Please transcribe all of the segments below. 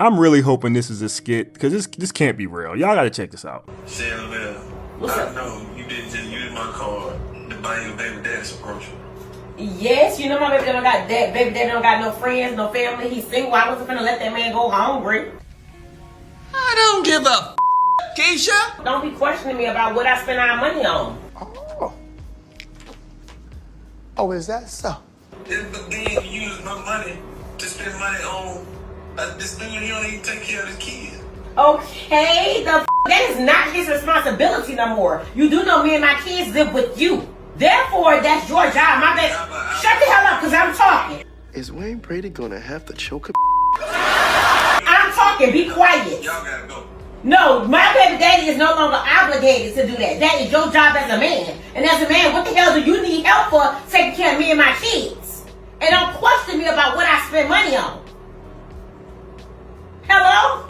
I'm really hoping this is a skit because this can't be real. Y'all gotta check this out. Chameleon, I know you didn't just use my card to buy your baby dad some groceries. Yes, you know my baby daddy don't got no friends, no family. He's single. I wasn't gonna let that man go hungry. I don't give a Keisha. Don't be questioning me about what I spend our money on. Oh, is that so? But then you use my money to spend money on this dude. He don't even take care of his kids. Okay, that is not his responsibility no more. You do know me and my kids live with you. Therefore, that's your job. My bad. Shut the hell up, because I'm talking. Is Wayne Brady gonna have to choke a I'm talking. Be quiet. Y'all gotta go. No, my baby daddy is no longer obligated to do that. That is your job as a man. And as a man, what the hell do you need help for taking care of me and my kids? And don't question me about what I spend money on. Hello?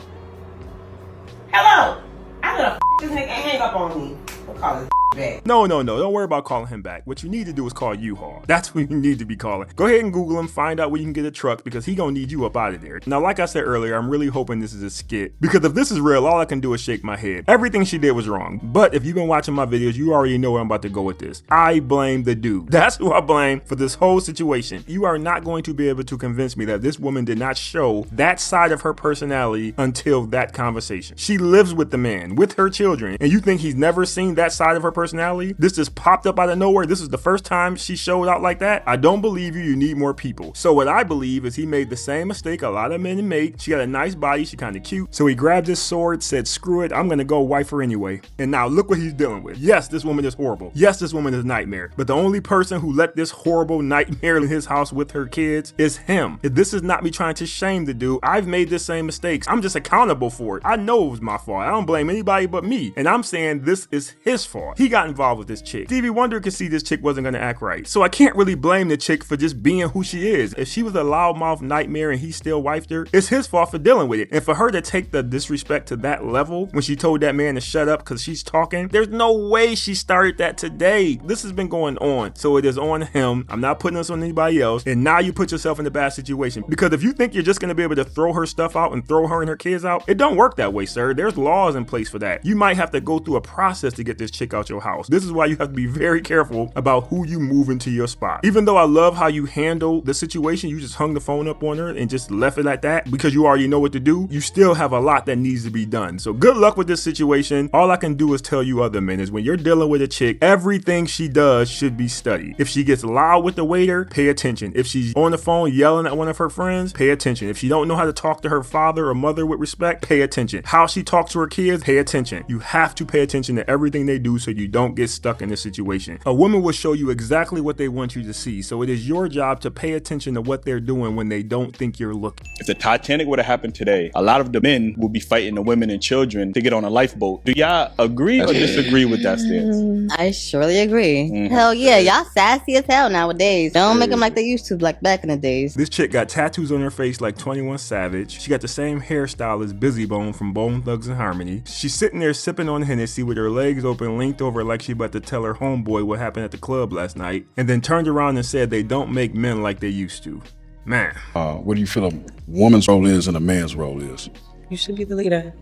Hello? I'm gonna this nigga hang up on me. We'll call his back. No. Don't worry about calling him back. What you need to do is call U-Haul. That's who you need to be calling. Go ahead and Google him, find out where you can get a truck because he gonna need you up out of there. Now, like I said earlier, I'm really hoping this is a skit because if this is real, all I can do is shake my head. Everything she did was wrong. But if you've been watching my videos, you already know where I'm about to go with this. I blame the dude. That's who I blame for this whole situation. You are not going to be able to convince me that this woman did not show that side of her personality until that conversation. She lives with the man, with her children, and you think he's never seen that side of her personality? This just popped up out of nowhere. This is the first time she showed out like that. I don't believe you. You need more people. So what I believe is he made the same mistake a lot of men make. She got a nice body. She kind of cute. So he grabbed his sword, said, screw it. I'm going to go wife her anyway. And now look what he's dealing with. Yes, this woman is horrible. Yes, this woman is a nightmare. But the only person who let this horrible nightmare in his house with her kids is him. If this is not me trying to shame the dude, I've made the same mistakes. I'm just accountable for it. I know it was my fault. I don't blame anybody but me. And I'm saying this is his fault. He got involved with this chick. Stevie Wonder could see this chick wasn't gonna act right. So I can't really blame the chick for just being who she is. If she was a loudmouth nightmare and he still wifed her, it's his fault for dealing with it. And for her to take the disrespect to that level when she told that man to shut up because she's talking, there's no way she started that today. This has been going on. So it is on him. I'm not putting this on anybody else. And now you put yourself in a bad situation because if you think you're just gonna be able to throw her stuff out and throw her and her kids out, it don't work that way, sir. There's laws in place for that. You might have to go through a process to get this chick out your house. This is why you have to be very careful about who you move into your spot. Even though I love how you handle the situation, you just hung the phone up on her and just left it at that because you already know what to do. You still have a lot that needs to be done. So good luck with this situation. All I can do is tell you other men is when you're dealing with a chick, everything she does should be studied. If she gets loud with the waiter, pay attention. If she's on the phone yelling at one of her friends, pay attention. If she don't know how to talk to her father or mother with respect, pay attention. How she talks to her kids, pay attention. You have to pay attention to everything they do so you don't get stuck in this situation. A woman will show you exactly what they want you to see. So it is your job to pay attention to what they're doing when they don't think you're looking. If the Titanic would have happened today, a lot of the men will be fighting the women and children to get on a lifeboat. Do y'all agree or disagree with that stance? I surely agree. Hell yeah, y'all sassy as hell nowadays. Don't make them like they used to, like back in the days. This chick got tattoos on her face like 21 Savage. She got the same hairstyle as Busy Bone from Bone Thugs and Harmony. She's sitting there sipping on Hennessy with her legs open, linked over like she about to tell her homeboy what happened at the club last night, and then turned around and said they don't make men like they used to. Man. What do you feel a woman's role is and a man's role is? You should be the leader.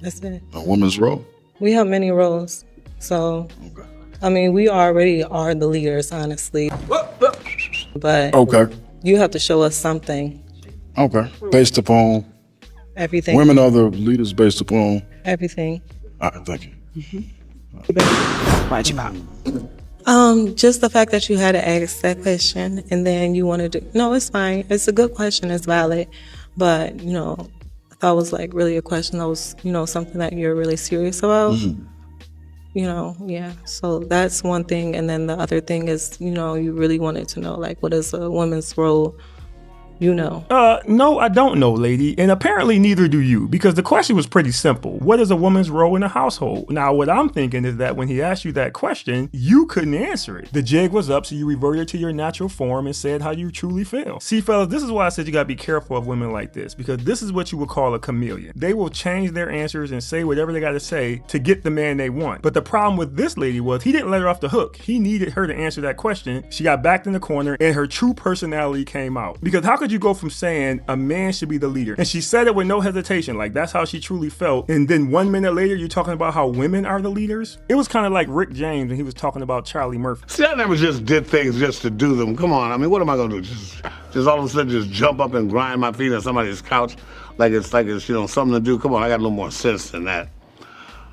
That's it. A woman's role? We have many roles. So, okay. I mean, we already are the leaders, honestly. But okay, you have to show us something. Okay. Based upon? Everything. Women are the leaders based upon? Everything. All right, thank you. Why'd you pop? Just the fact that you had to ask that question and then you wanted to, no, it's fine. It's a good question. It's valid. But, you know, I thought it was like really a question that was, you know, something that you're really serious about. Mm-hmm. You know, yeah. So that's one thing. And then the other thing is, you know, you really wanted to know, like, what is a woman's role? You know. No, I don't know, lady. And apparently neither do you, because the question was pretty simple. What is a woman's role in a household? Now, what I'm thinking is that when he asked you that question, you couldn't answer it. The jig was up, so you reverted to your natural form and said how you truly feel. See, fellas, this is why I said you gotta be careful of women like this, because this is what you would call a chameleon. They will change their answers and say whatever they gotta say to get the man they want. But the problem with this lady was he didn't let her off the hook. He needed her to answer that question. She got backed in the corner and her true personality came out. Because how could could you go from saying a man should be the leader, and she said it with no hesitation, like that's how she truly felt, and then 1 minute later you're talking about how women are the leaders? It was kind of like Rick James when he was talking about Charlie Murphy. See, I never just did things just to do them. Come on, I mean, what am I gonna do? Just all of a sudden just jump up and grind my feet on somebody's couch like it's something to do? Come on, I got a little more sense than that.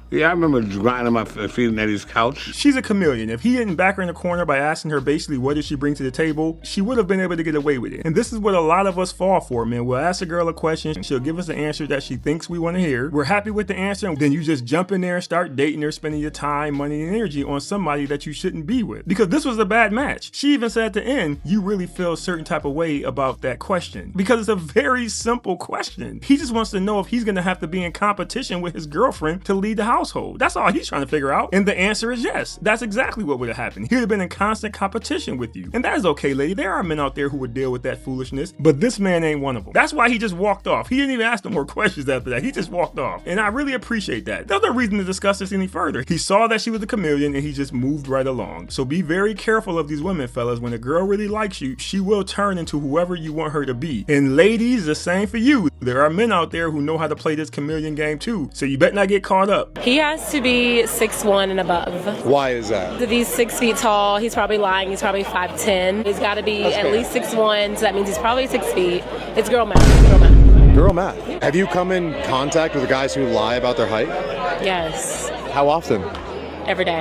Yeah, I remember grinding my feet on Eddie's couch. She's a chameleon. If he didn't back her in the corner by asking her basically what did she bring to the table, she would have been able to get away with it. And this is what a lot of us fall for, man. We'll ask a girl a question, she'll give us the answer that she thinks we want to hear. We're happy with the answer, and then you just jump in there and start dating her, spending your time, money, and energy on somebody that you shouldn't be with. Because this was a bad match. She even said at the end, you really feel a certain type of way about that question. Because it's a very simple question. He just wants to know if he's going to have to be in competition with his girlfriend to lead the household. That's all he's trying to figure out. And the answer is yes. That's exactly what would have happened. He would have been in constant competition with you. And that is okay, lady. There are men out there who would deal with that foolishness, but this man ain't one of them. That's why he just walked off. He didn't even ask them more questions after that. He just walked off. And I really appreciate that. There's no reason to discuss this any further. He saw that she was a chameleon and he just moved right along. So be very careful of these women, fellas. When a girl really likes you, she will turn into whoever you want her to be. And ladies, the same for you. There are men out there who know how to play this chameleon game too. So you better not get caught up. He has to be 6'1" and above. Why is that? If he's 6 feet tall, he's probably lying, he's probably 5'10". He's got to be at least 6'1", so that means he's probably 6 feet. It's girl math. Girl math. Girl math. Have you come in contact with guys who lie about their height? Yes. How often? Every day.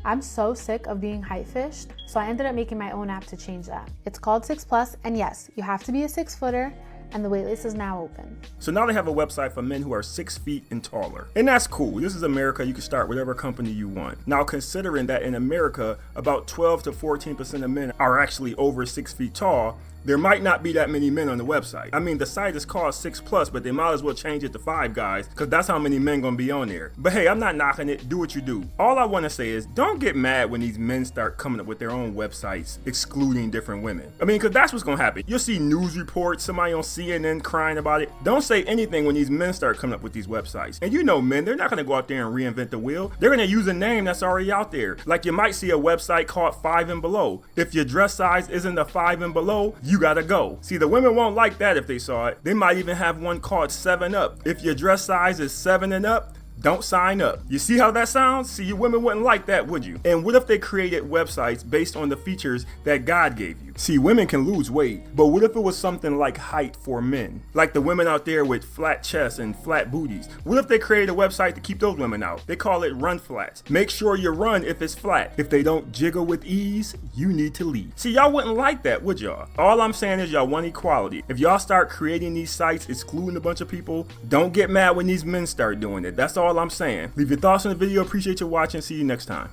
I'm so sick of being height fished, so I ended up making my own app to change that. It's called 6+, and yes, you have to be a 6-footer, and the waitlist is now open. So now they have a website for men who are 6 feet and taller. And that's cool. This is America. You can start whatever company you want. Now, considering that in America, about 12 to 14% of men are actually over 6 feet tall, there might not be that many men on the website. I mean, the site is called 6+, but they might as well change it to 5 guys, because that's how many men gonna be on there. But hey, I'm not knocking it. Do what you do. All I want to say is, don't get mad when these men start coming up with their own websites excluding different women. I mean, because that's what's gonna happen. You'll see news reports, somebody on CNN crying about it. Don't say anything when these men start coming up with these websites. And you know men, they're not gonna go out there and reinvent the wheel. They're gonna use a name that's already out there. Like you might see a website called 5 and Below. If your dress size isn't a 5 and below, you gotta go. See, the women won't like that if they saw it. They might even have one called 7 Up. If your dress size is 7 and up, don't sign up. You see how that sounds? See, you women wouldn't like that, would you? And what if they created websites based on the features that God gave you? See, women can lose weight, but what if it was something like height for men? Like the women out there with flat chests and flat booties. What if they created a website to keep those women out? They call it Run Flats. Make sure you run if it's flat. If they don't jiggle with ease, you need to leave. See, y'all wouldn't like that, would y'all? All I'm saying is y'all want equality. If y'all start creating these sites excluding a bunch of people, don't get mad when these men start doing it. That's all I'm saying. Leave your thoughts on the video. Appreciate you watching. See you next time.